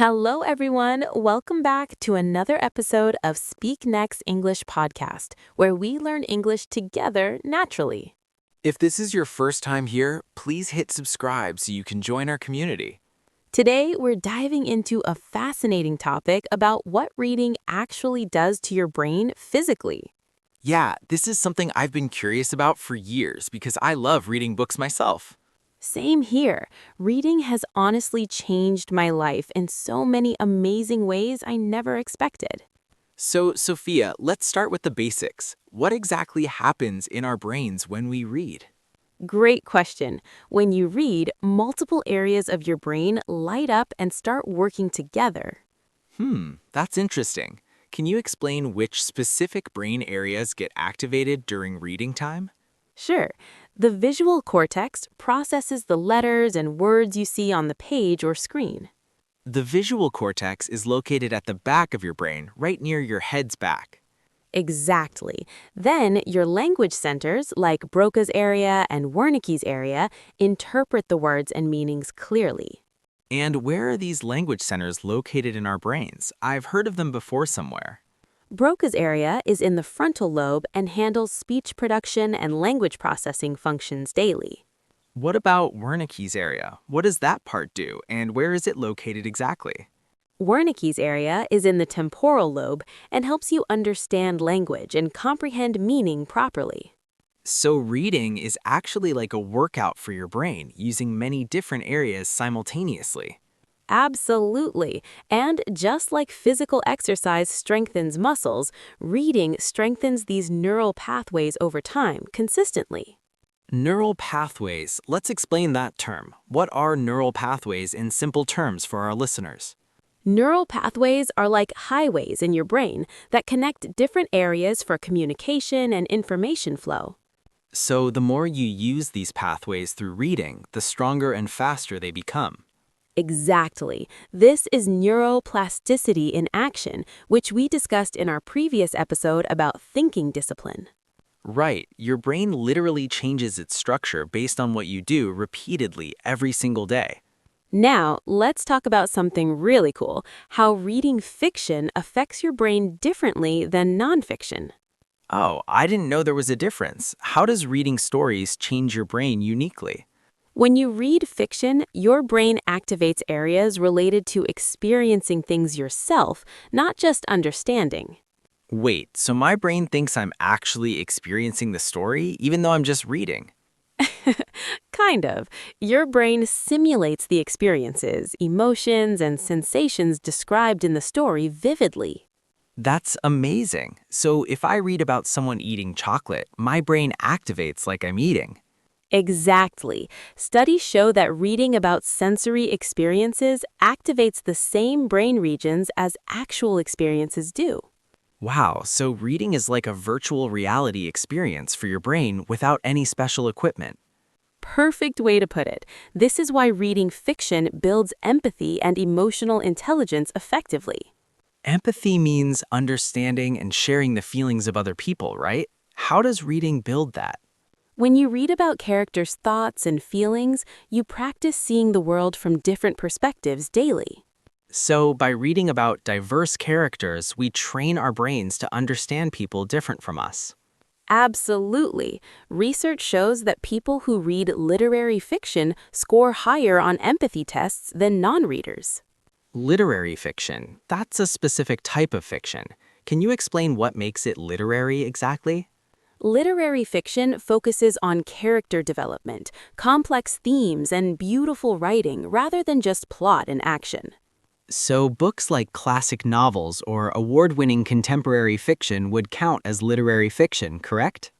Hello, everyone. Welcome back to another episode of Speak Next English podcast, where we learn English together naturally. If this is your first time here, please hit subscribe so you can join our community. Today, we're diving into a fascinating topic about what reading actually does to your brain physically. Yeah, this is something I've been curious about for years because I love reading books myself. Same here. Reading has honestly changed my life in so many amazing ways I never expected. So, Sophia, let's start with the basics. What exactly happens in our brains when we read? Great question. When you read, multiple areas of your brain light up and start working together. That's interesting. Can you explain which specific brain areas get activated during reading time? Sure, the visual cortex processes the letters and words you see on the page or screen. The visual cortex is located at the back of your brain, right near your head's back. Exactly. Then your language centers, like Broca's area and Wernicke's area, interpret the words and meanings clearly. And where are these language centers located in our brains? I've heard of them before somewhere. Broca's area is in the frontal lobe and handles speech production and language processing functions daily. What about Wernicke's area? What does that part do, and where is it located exactly? Wernicke's area is in the temporal lobe and helps you understand language and comprehend meaning properly. So reading is actually like a workout for your brain, using many different areas simultaneously. Absolutely. And just like physical exercise strengthens muscles, reading strengthens these neural pathways over time consistently. Neural pathways. Let's explain that term. What are neural pathways in simple terms for our listeners? Neural pathways are like highways in your brain that connect different areas for communication and information flow. So the more you use these pathways through reading, the stronger and faster they become. Exactly. This is neuroplasticity in action, which we discussed in our previous episode about thinking discipline. Right, your brain literally changes its structure based on what you do repeatedly every single day. Now, let's talk about something really cool, how reading fiction affects your brain differently than nonfiction. Oh, I didn't know there was a difference. How does reading stories change your brain uniquely? When you read fiction, your brain activates areas related to experiencing things yourself, not just understanding. Wait, so my brain thinks I'm actually experiencing the story, even though I'm just reading? Kind of. Your brain simulates the experiences, emotions, and sensations described in the story vividly. That's amazing. So if I read about someone eating chocolate, my brain activates like I'm eating. Exactly. Studies show that reading about sensory experiences activates the same brain regions as actual experiences do. Wow, so reading is like a virtual reality experience for your brain without any special equipment. Perfect way to put it. This is why reading fiction builds empathy and emotional intelligence effectively. Empathy means understanding and sharing the feelings of other people, right? How does reading build that? When you read about characters' thoughts and feelings, you practice seeing the world from different perspectives daily. So, by reading about diverse characters, we train our brains to understand people different from us. Absolutely. Research shows that people who read literary fiction score higher on empathy tests than non-readers. Literary fiction, that's a specific type of fiction. Can you explain what makes it literary exactly? Literary fiction focuses on character development, complex themes, and beautiful writing rather than just plot and action. So, books like classic novels or award-winning contemporary fiction would count as literary fiction, correct?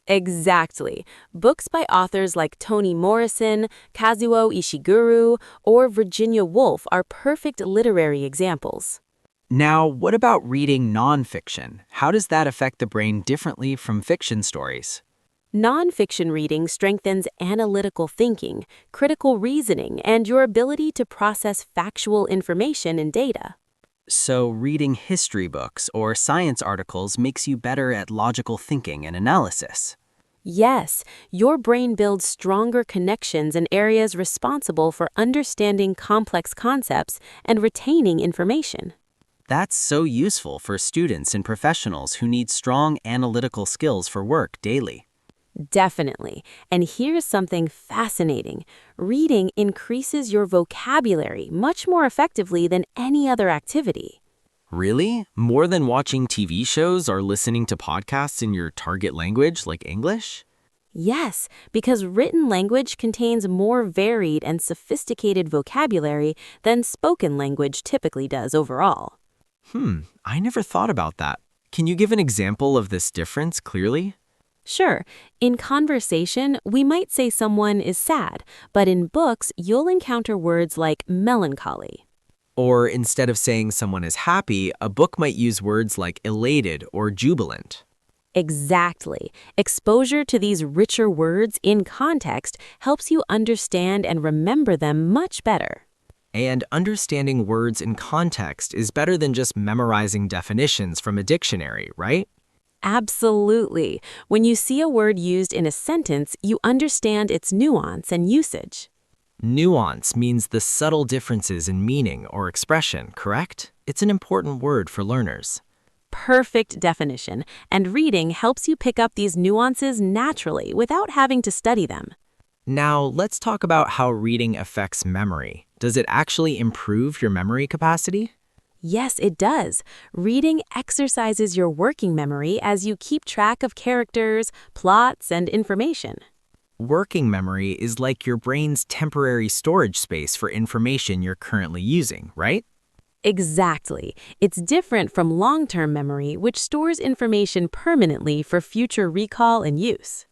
Exactly. Books by authors like Toni Morrison, Kazuo Ishiguro, or Virginia Woolf are perfect literary examples. Now, what about reading nonfiction? How does that affect the brain differently from fiction stories? Nonfiction reading strengthens analytical thinking, critical reasoning, and your ability to process factual information and data. So, reading history books or science articles makes you better at logical thinking and analysis. Yes, your brain builds stronger connections in areas responsible for understanding complex concepts and retaining information. That's so useful for students and professionals who need strong analytical skills for work daily. Definitely. And here's something fascinating. Reading increases your vocabulary much more effectively than any other activity. Really? More than watching TV shows or listening to podcasts in your target language like English? Yes, because written language contains more varied and sophisticated vocabulary than spoken language typically does overall. I never thought about that. Can you give an example of this difference clearly? Sure, in conversation, we might say someone is sad, but in books, you'll encounter words like melancholy. Or instead of saying someone is happy, a book might use words like elated or jubilant. Exactly. Exposure to these richer words in context helps you understand and remember them much better. And understanding words in context is better than just memorizing definitions from a dictionary, right? Absolutely. When you see a word used in a sentence, you understand its nuance and usage. Nuance means the subtle differences in meaning or expression, correct? It's an important word for learners. Perfect definition, and reading helps you pick up these nuances naturally without having to study them. Now, let's talk about how reading affects memory. Does it actually improve your memory capacity? Yes, it does. Reading exercises your working memory as you keep track of characters, plots, and information. Working memory is like your brain's temporary storage space for information you're currently using, right? Exactly. It's different from long-term memory, which stores information permanently for future recall and use.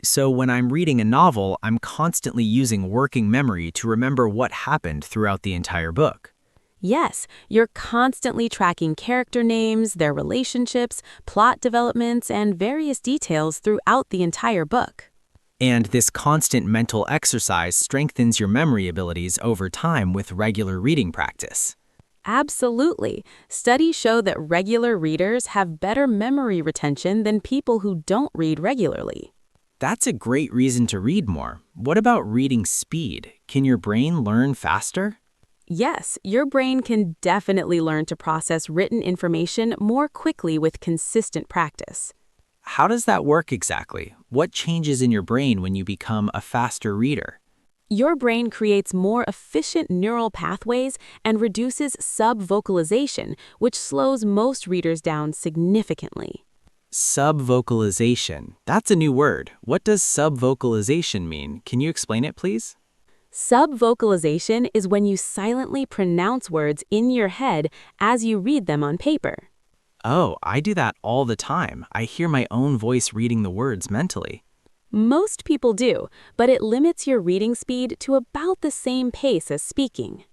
So when I'm reading a novel, I'm constantly using working memory to remember what happened throughout the entire book. Yes, you're constantly tracking character names, their relationships, plot developments, and various details throughout the entire book. And this constant mental exercise strengthens your memory abilities over time with regular reading practice. Absolutely. Studies show that regular readers have better memory retention than people who don't read regularly. That's a great reason to read more. What about reading speed? Can your brain learn faster? Yes, your brain can definitely learn to process written information more quickly with consistent practice. How does that work exactly? What changes in your brain when you become a faster reader? Your brain creates more efficient neural pathways and reduces subvocalization, which slows most readers down significantly. Subvocalization. That's a new word. What does subvocalization mean? Can you explain it, please? Subvocalization is when you silently pronounce words in your head as you read them on paper. Oh, I do that all the time. I hear my own voice reading the words mentally. Most people do, but it limits your reading speed to about the same pace as speaking.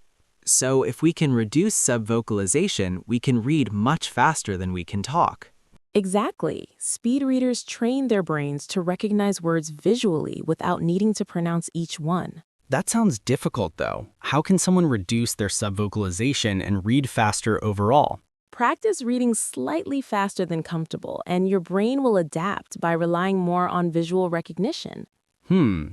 So if we can reduce subvocalization, we can read much faster than we can talk. Exactly. Speed readers train their brains to recognize words visually without needing to pronounce each one. That sounds difficult, though. How can someone reduce their subvocalization and read faster overall? Practice reading slightly faster than comfortable, and your brain will adapt by relying more on visual recognition.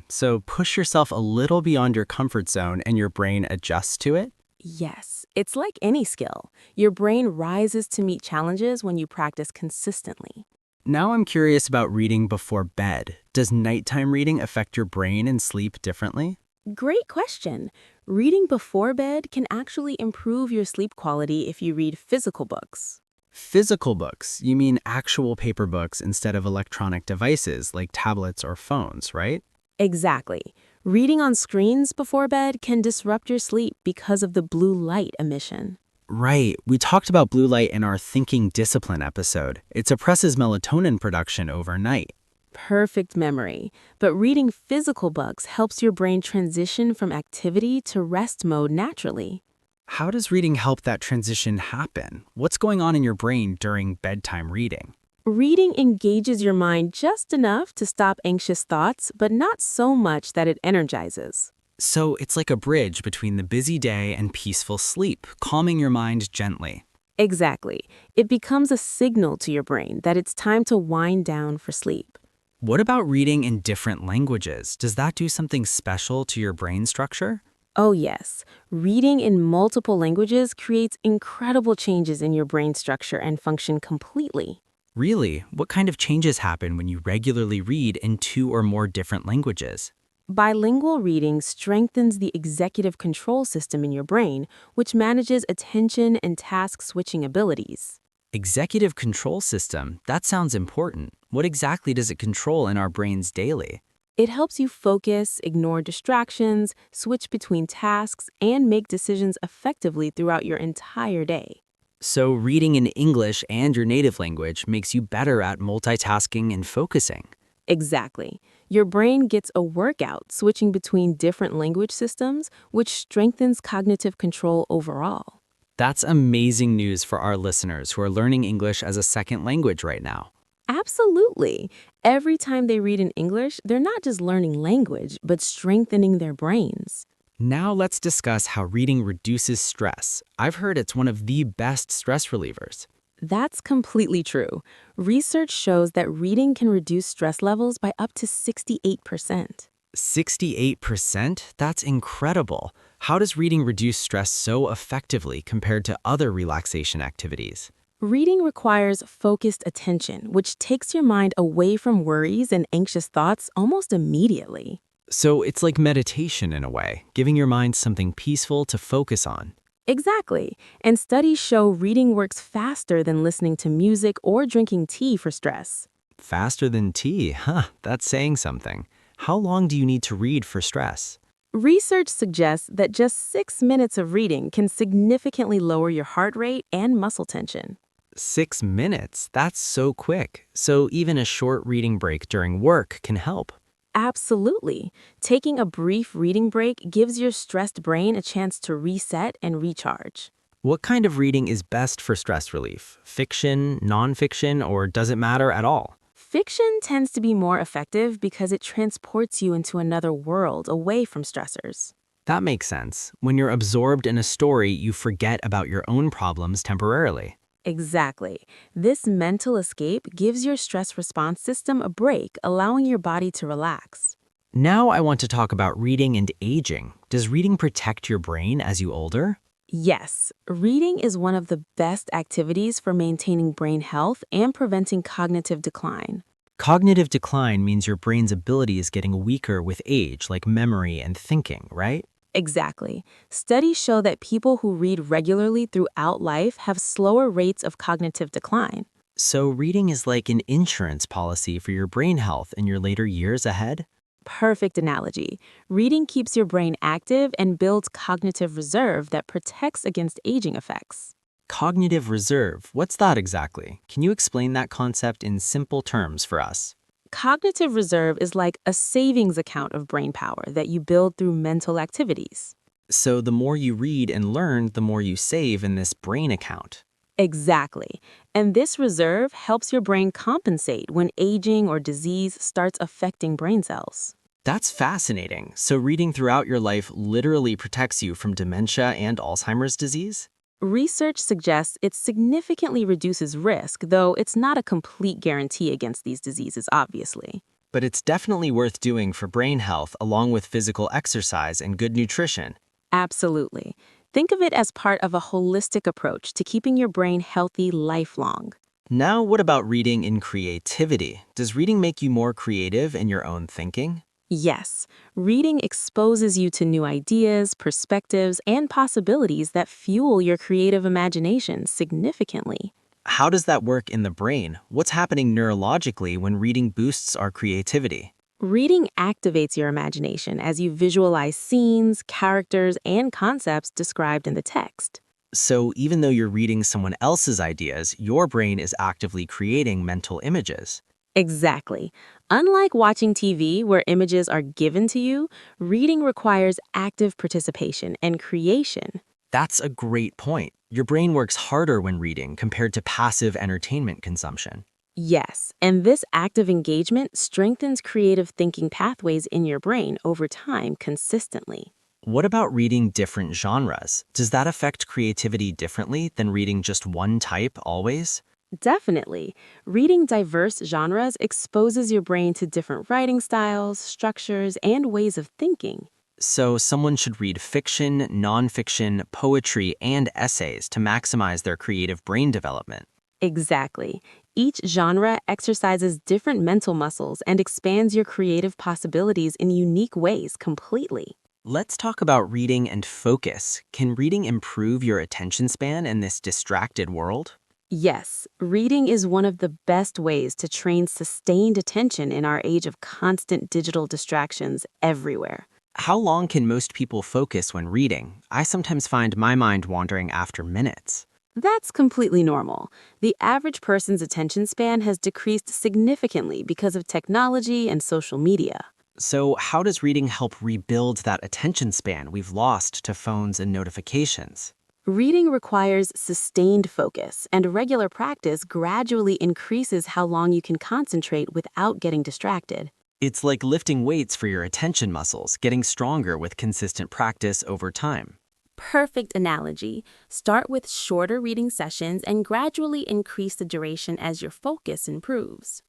So push yourself a little beyond your comfort zone and your brain adjusts to it? Yes, it's like any skill. Your brain rises to meet challenges when you practice consistently. Now I'm curious about reading before bed. Does nighttime reading affect your brain and sleep differently? Great question. Reading before bed can actually improve your sleep quality if you read physical books. Physical books, you mean actual paper books instead of electronic devices like tablets or phones, right? Exactly. Reading on screens before bed can disrupt your sleep because of the blue light emission. Right. We talked about blue light in our Thinking Discipline episode. It suppresses melatonin production overnight. Perfect memory. But reading physical books helps your brain transition from activity to rest mode naturally. How does reading help that transition happen? What's going on in your brain during bedtime reading? Reading engages your mind just enough to stop anxious thoughts, but not so much that it energizes. So it's like a bridge between the busy day and peaceful sleep, calming your mind gently. Exactly. It becomes a signal to your brain that it's time to wind down for sleep. What about reading in different languages? Does that do something special to your brain structure? Oh, yes. Reading in multiple languages creates incredible changes in your brain structure and function completely. Really? What kind of changes happen when you regularly read in two or more different languages? Bilingual reading strengthens the executive control system in your brain, which manages attention and task switching abilities. Executive control system, that sounds important. What exactly does it control in our brains daily? It helps you focus, ignore distractions, switch between tasks, and make decisions effectively throughout your entire day. So, reading in English and your native language makes you better at multitasking and focusing. Exactly. Your brain gets a workout switching between different language systems, which strengthens cognitive control overall. That's amazing news for our listeners who are learning English as a second language right now. Absolutely. Every time they read in English, they're not just learning language, but strengthening their brains. Now let's discuss how reading reduces stress. I've heard it's one of the best stress relievers. That's completely true. Research shows that reading can reduce stress levels by up to 68%. 68%? That's incredible. How does reading reduce stress so effectively compared to other relaxation activities? Reading requires focused attention, which takes your mind away from worries and anxious thoughts almost immediately. So it's like meditation in a way, giving your mind something peaceful to focus on. Exactly. And studies show reading works faster than listening to music or drinking tea for stress. Faster than tea, huh? That's saying something. How long do you need to read for stress? Research suggests that just 6 minutes of reading can significantly lower your heart rate and muscle tension. 6 minutes? That's so quick. So even a short reading break during work can help. Absolutely. Taking a brief reading break gives your stressed brain a chance to reset and recharge. What kind of reading is best for stress relief? Fiction, nonfiction, or does it matter at all? Fiction tends to be more effective because it transports you into another world away from stressors. That makes sense. When you're absorbed in a story, you forget about your own problems temporarily. Exactly. This mental escape gives your stress response system a break, allowing your body to relax. Now I want to talk about reading and aging. Does reading protect your brain as you older? Yes, reading is one of the best activities for maintaining brain health and preventing cognitive decline. Cognitive decline means your brain's ability is getting weaker with age, like memory and thinking, right? Exactly. Studies show that people who read regularly throughout life have slower rates of cognitive decline. So reading is like an insurance policy for your brain health in your later years ahead? Perfect analogy. Reading keeps your brain active and builds cognitive reserve that protects against aging effects. Cognitive reserve, what's that exactly? Can you explain that concept in simple terms for us? Cognitive reserve is like a savings account of brain power that you build through mental activities. So the more you read and learn, the more you save in this brain account. Exactly. And this reserve helps your brain compensate when aging or disease starts affecting brain cells. That's fascinating. So reading throughout your life literally protects you from dementia and Alzheimer's disease? Research suggests it significantly reduces risk, though it's not a complete guarantee against these diseases, obviously. But it's definitely worth doing for brain health along with physical exercise and good nutrition. Absolutely. Think of it as part of a holistic approach to keeping your brain healthy lifelong. Now, what about reading in creativity? Does reading make you more creative in your own thinking? Yes, reading exposes you to new ideas, perspectives, and possibilities that fuel your creative imagination significantly. How does that work in the brain? What's happening neurologically when reading boosts our creativity? Reading activates your imagination as you visualize scenes, characters, and concepts described in the text. So even though you're reading someone else's ideas, your brain is actively creating mental images. Exactly. Unlike watching TV, where images are given to you, reading requires active participation and creation. That's a great point. Your brain works harder when reading compared to passive entertainment consumption. Yes, and this active engagement strengthens creative thinking pathways in your brain over time consistently. What about reading different genres? Does that affect creativity differently than reading just one type always? Definitely. Reading diverse genres exposes your brain to different writing styles, structures, and ways of thinking. So someone should read fiction, nonfiction, poetry, and essays to maximize their creative brain development. Exactly. Each genre exercises different mental muscles and expands your creative possibilities in unique ways completely. Let's talk about reading and focus. Can reading improve your attention span in this distracted world? Yes, reading is one of the best ways to train sustained attention in our age of constant digital distractions everywhere. How long can most people focus when reading? I sometimes find my mind wandering after minutes. That's completely normal. The average person's attention span has decreased significantly because of technology and social media. So, how does reading help rebuild that attention span we've lost to phones and notifications? Reading requires sustained focus, and regular practice gradually increases how long you can concentrate without getting distracted. It's like lifting weights for your attention muscles, getting stronger with consistent practice over time. Perfect analogy. Start with shorter reading sessions and gradually increase the duration as your focus improves.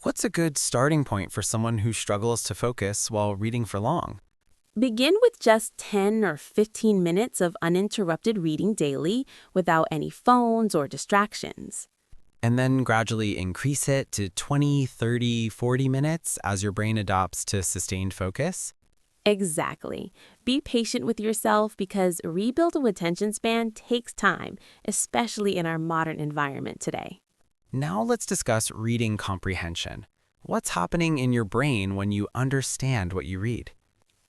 What's a good starting point for someone who struggles to focus while reading for long? Begin with just 10 or 15 minutes of uninterrupted reading daily without any phones or distractions. And then gradually increase it to 20, 30, 40 minutes as your brain adapts to sustained focus? Exactly. Be patient with yourself because rebuild of attention span takes time, especially in our modern environment today. Now let's discuss reading comprehension. What's happening in your brain when you understand what you read?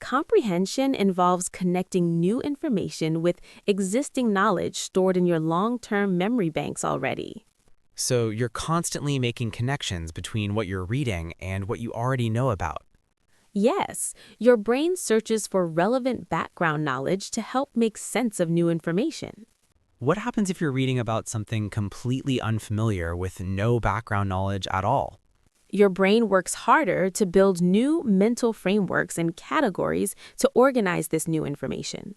Comprehension involves connecting new information with existing knowledge stored in your long-term memory banks already. So you're constantly making connections between what you're reading and what you already know about. Yes, your brain searches for relevant background knowledge to help make sense of new information. What happens if you're reading about something completely unfamiliar with no background knowledge at all? Your brain works harder to build new mental frameworks and categories to organize this new information.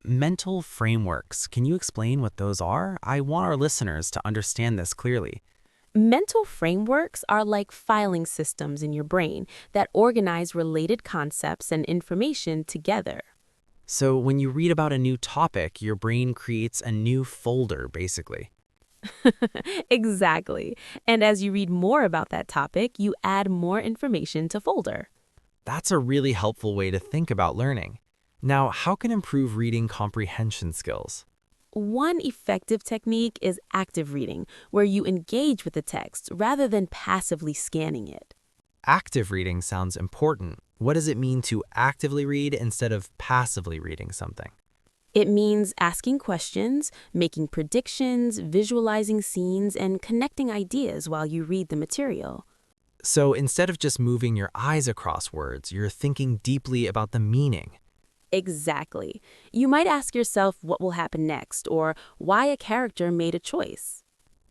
Mental frameworks. Can you explain what those are? I want our listeners to understand this clearly. Mental frameworks are like filing systems in your brain that organize related concepts and information together. So when you read about a new topic, your brain creates a new folder, basically. Exactly. And as you read more about that topic, you add more information to folder. That's a really helpful way to think about learning. Now, how can improve reading comprehension skills? One effective technique is active reading, where you engage with the text rather than passively scanning it. Active reading sounds important. What does it mean to actively read instead of passively reading something? It means asking questions, making predictions, visualizing scenes, and connecting ideas while you read the material. So instead of just moving your eyes across words, you're thinking deeply about the meaning. Exactly. You might ask yourself what will happen next or why a character made a choice.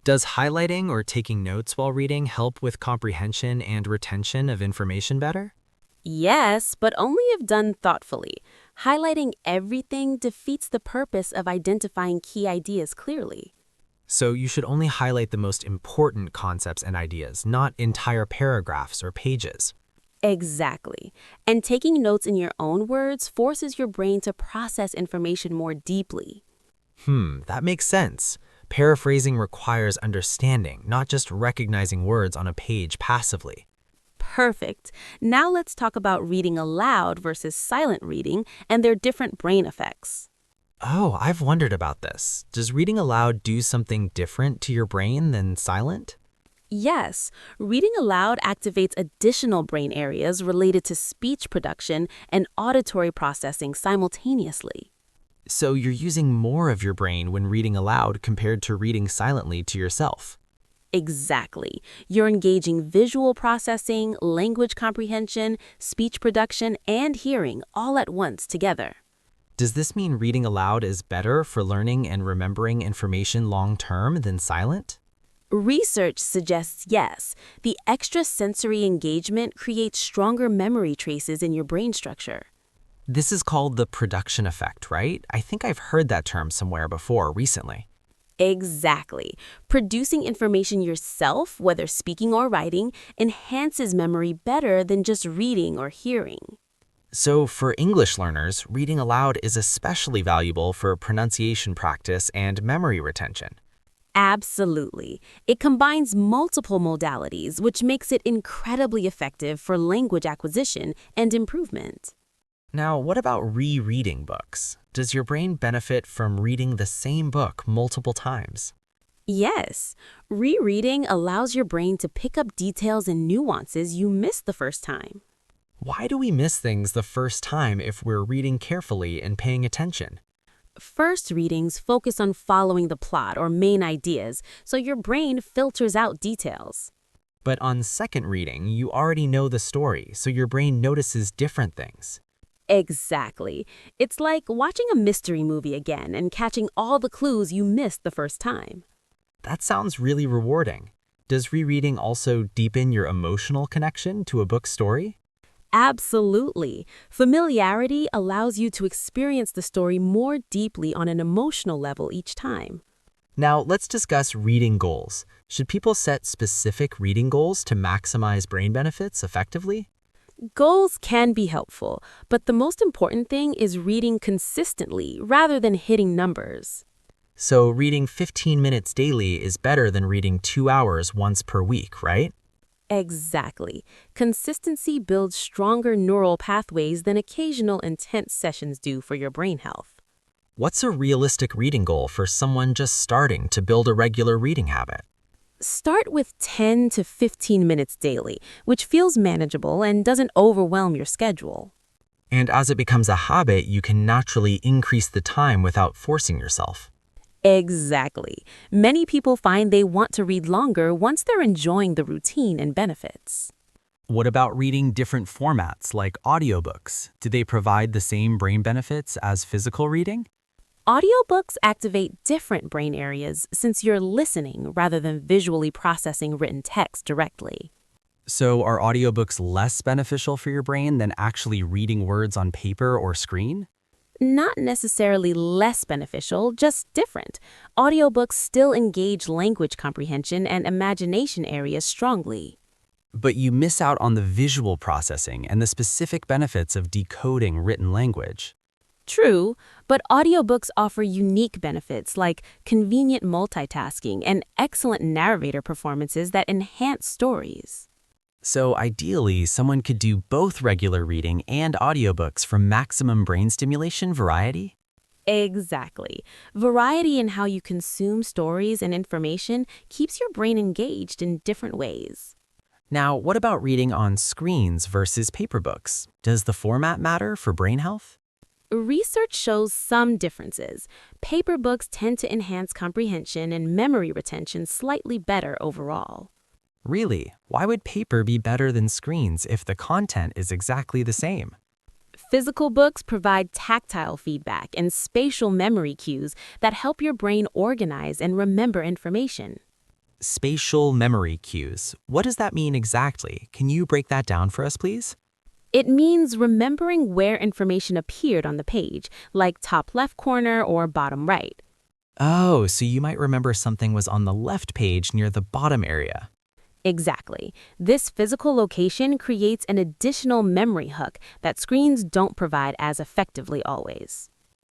Does highlighting or taking notes while reading help with comprehension and retention of information better? Yes, but only if done thoughtfully. Highlighting everything defeats the purpose of identifying key ideas clearly. So you should only highlight the most important concepts and ideas, not entire paragraphs or pages. Exactly. And taking notes in your own words forces your brain to process information more deeply. That makes sense. Paraphrasing requires understanding, not just recognizing words on a page passively. Perfect. Now let's talk about reading aloud versus silent reading and their different brain effects. Oh, I've wondered about this. Does reading aloud do something different to your brain than silent? Yes, reading aloud activates additional brain areas related to speech production and auditory processing simultaneously. So you're using more of your brain when reading aloud compared to reading silently to yourself. Exactly. You're engaging visual processing, language comprehension, speech production, and hearing all at once together. Does this mean reading aloud is better for learning and remembering information long-term than silent? Research suggests yes. The extra sensory engagement creates stronger memory traces in your brain structure. This is called the production effect, right? I think I've heard that term somewhere before recently. Exactly. Producing information yourself, whether speaking or writing, enhances memory better than just reading or hearing. So for English learners, reading aloud is especially valuable for pronunciation practice and memory retention. Absolutely. It combines multiple modalities, which makes it incredibly effective for language acquisition and improvement. Now, what about rereading books? Does your brain benefit from reading the same book multiple times? Yes, rereading allows your brain to pick up details and nuances you missed the first time. Why do we miss things the first time if we're reading carefully and paying attention? First readings focus on following the plot or main ideas, so your brain filters out details. But on second reading, you already know the story, so your brain notices different things. Exactly. It's like watching a mystery movie again and catching all the clues you missed the first time. That sounds really rewarding. Does rereading also deepen your emotional connection to a book story? Absolutely. Familiarity allows you to experience the story more deeply on an emotional level each time. Now, let's discuss reading goals. Should people set specific reading goals to maximize brain benefits effectively? Goals can be helpful, but the most important thing is reading consistently rather than hitting numbers. So reading 15 minutes daily is better than reading 2 hours once per week, right? Exactly. Consistency builds stronger neural pathways than occasional intense sessions do for your brain health. What's a realistic reading goal for someone just starting to build a regular reading habit? Start with 10 to 15 minutes daily, which feels manageable and doesn't overwhelm your schedule. And as it becomes a habit, you can naturally increase the time without forcing yourself. Exactly. Many people find they want to read longer once they're enjoying the routine and benefits. What about reading different formats like audiobooks? Do they provide the same brain benefits as physical reading? Audiobooks activate different brain areas since you're listening rather than visually processing written text directly. So are audiobooks less beneficial for your brain than actually reading words on paper or screen? Not necessarily less beneficial, just different. Audiobooks still engage language comprehension and imagination areas strongly. But you miss out on the visual processing and the specific benefits of decoding written language. True, but audiobooks offer unique benefits like convenient multitasking and excellent narrator performances that enhance stories. So ideally, someone could do both regular reading and audiobooks for maximum brain stimulation variety? Exactly. Variety in how you consume stories and information keeps your brain engaged in different ways. Now, what about reading on screens versus paper books? Does the format matter for brain health? Research shows some differences. Paper books tend to enhance comprehension and memory retention slightly better overall. Really? Why would paper be better than screens if the content is exactly the same? Physical books provide tactile feedback and spatial memory cues that help your brain organize and remember information. Spatial memory cues. What does that mean exactly? Can you break that down for us, please? It means remembering where information appeared on the page, like top left corner or bottom right. Oh, so you might remember something was on the left page near the bottom area. Exactly. This physical location creates an additional memory hook that screens don't provide as effectively always.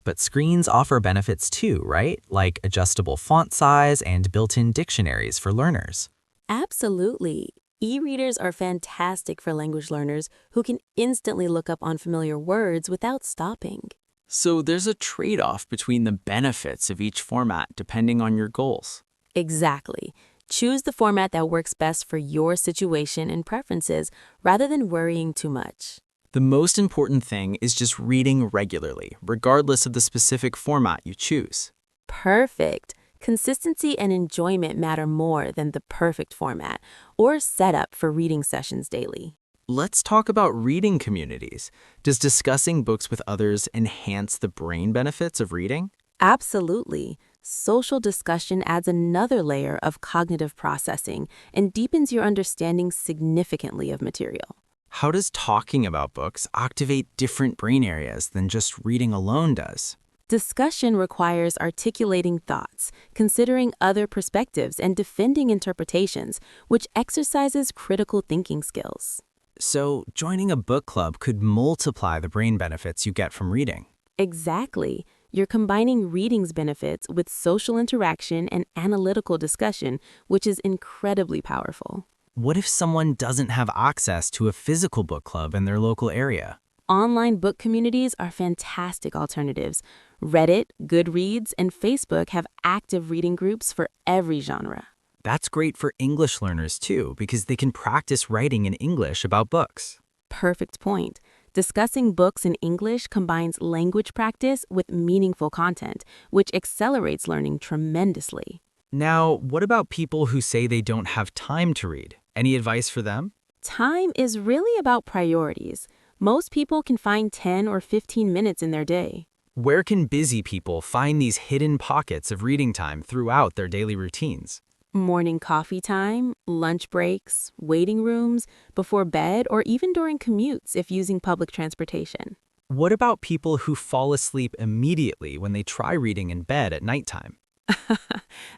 But screens offer benefits too, right? Like adjustable font size and built-in dictionaries for learners. Absolutely. E-readers are fantastic for language learners who can instantly look up unfamiliar words without stopping. So there's a trade-off between the benefits of each format depending on your goals. Exactly. Choose the format that works best for your situation and preferences rather than worrying too much. The most important thing is just reading regularly, regardless of the specific format you choose. Perfect. Consistency and enjoyment matter more than the perfect format or setup for reading sessions daily. Let's talk about reading communities. Does discussing books with others enhance the brain benefits of reading? Absolutely. Social discussion adds another layer of cognitive processing and deepens your understanding significantly of material. How does talking about books activate different brain areas than just reading alone does? Discussion requires articulating thoughts, considering other perspectives, and defending interpretations, which exercises critical thinking skills. So, joining a book club could multiply the brain benefits you get from reading. Exactly. You're combining reading's benefits with social interaction and analytical discussion, which is incredibly powerful. What if someone doesn't have access to a physical book club in their local area? Online book communities are fantastic alternatives. Reddit, Goodreads, and Facebook have active reading groups for every genre. That's great for English learners too, because they can practice writing in English about books. Perfect point. Discussing books in English combines language practice with meaningful content, which accelerates learning tremendously. Now, what about people who say they don't have time to read? Any advice for them? Time is really about priorities. Most people can find 10 or 15 minutes in their day. Where can busy people find these hidden pockets of reading time throughout their daily routines? Morning coffee time, lunch breaks, waiting rooms, before bed, or even during commutes if using public transportation. What about people who fall asleep immediately when they try reading in bed at nighttime?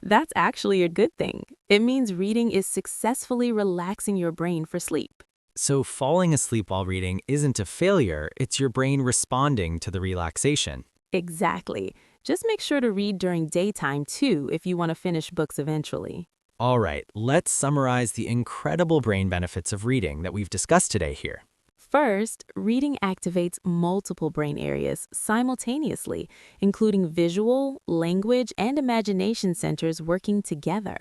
That's actually a good thing. It means reading is successfully relaxing your brain for sleep. So falling asleep while reading isn't a failure, it's your brain responding to the relaxation. Exactly. Just make sure to read during daytime too if you want to finish books eventually. All right, let's summarize the incredible brain benefits of reading that we've discussed today here. First, reading activates multiple brain areas simultaneously, including visual, language, and imagination centers working together.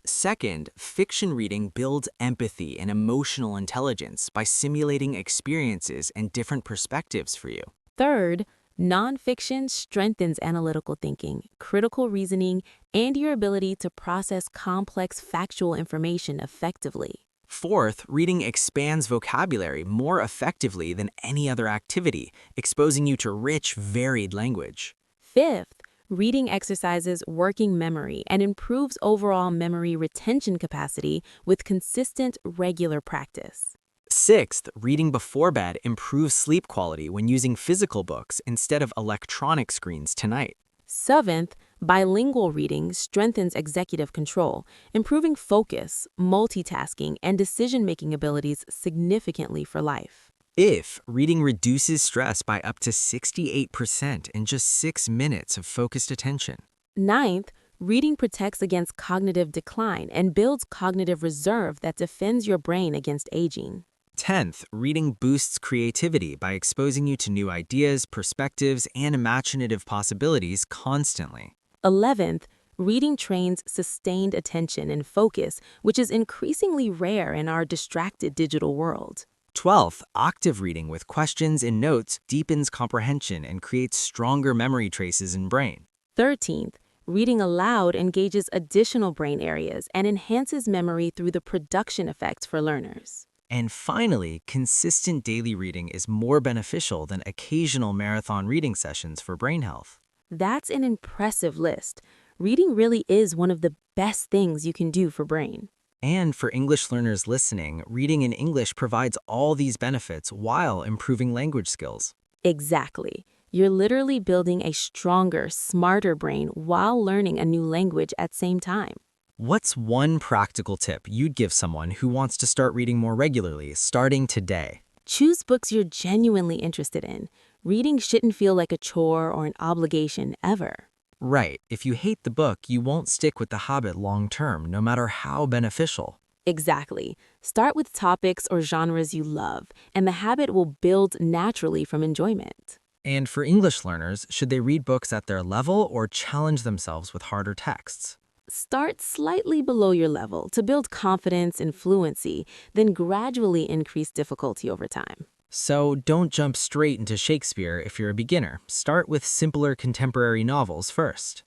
Second, fiction reading builds empathy and emotional intelligence by simulating experiences and different perspectives for you. Third, nonfiction strengthens analytical thinking, critical reasoning, and your ability to process complex factual information effectively. Fourth, reading expands vocabulary more effectively than any other activity, exposing you to rich, varied language. Fifth, reading exercises working memory and improves overall memory retention capacity with consistent, regular practice. Sixth, reading before bed improves sleep quality when using physical books instead of electronic screens tonight. Seventh, bilingual reading strengthens executive control, improving focus, multitasking, and decision-making abilities significantly for life. If reading reduces stress by up to 68% in just 6 minutes of focused attention. Ninth, reading protects against cognitive decline and builds cognitive reserve that defends your brain against aging. 10th, reading boosts creativity by exposing you to new ideas, perspectives, and imaginative possibilities constantly. 11th, reading trains sustained attention and focus, which is increasingly rare in our distracted digital world. 12th, active reading with questions and notes deepens comprehension and creates stronger memory traces in brain. 13th, reading aloud engages additional brain areas and enhances memory through the production effect for learners. And finally, consistent daily reading is more beneficial than occasional marathon reading sessions for brain health. That's an impressive list. Reading really is one of the best things you can do for brain. And for English learners listening, reading in English provides all these benefits while improving language skills. Exactly. You're literally building a stronger, smarter brain while learning a new language at the same time. What's one practical tip you'd give someone who wants to start reading more regularly, starting today? Choose books you're genuinely interested in. Reading shouldn't feel like a chore or an obligation ever. Right. If you hate the book, you won't stick with the habit long term, no matter how beneficial. Exactly. Start with topics or genres you love, and the habit will build naturally from enjoyment. And for English learners, should they read books at their level or challenge themselves with harder texts? Start slightly below your level to build confidence and fluency, then gradually increase difficulty over time. So don't jump straight into Shakespeare if you're a beginner. Start with simpler contemporary novels first.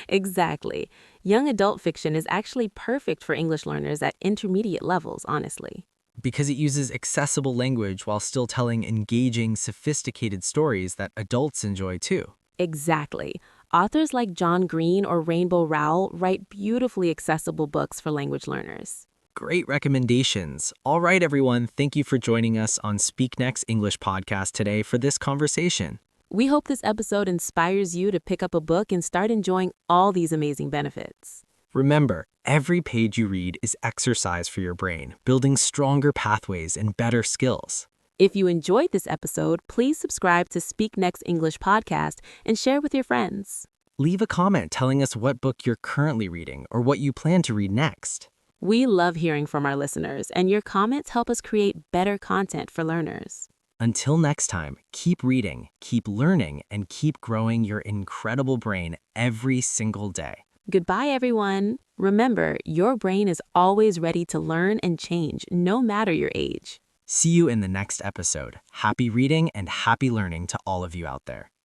Exactly. Young adult fiction is actually perfect for English learners at intermediate levels, honestly. Because it uses accessible language while still telling engaging, sophisticated stories that adults enjoy too. Exactly. Authors like John Green or Rainbow Rowell write beautifully accessible books for language learners. Great recommendations. All right, everyone, thank you for joining us on Speak Next English podcast today for this conversation. We hope this episode inspires you to pick up a book and start enjoying all these amazing benefits. Remember, every page you read is exercise for your brain, building stronger pathways and better skills. If you enjoyed this episode, please subscribe to Speak Next English podcast and share with your friends. Leave a comment telling us what book you're currently reading or what you plan to read next. We love hearing from our listeners, and your comments help us create better content for learners. Until next time, keep reading, keep learning, and keep growing your incredible brain every single day. Goodbye, everyone. Remember, your brain is always ready to learn and change, no matter your age. See you in the next episode. Happy reading and happy learning to all of you out there.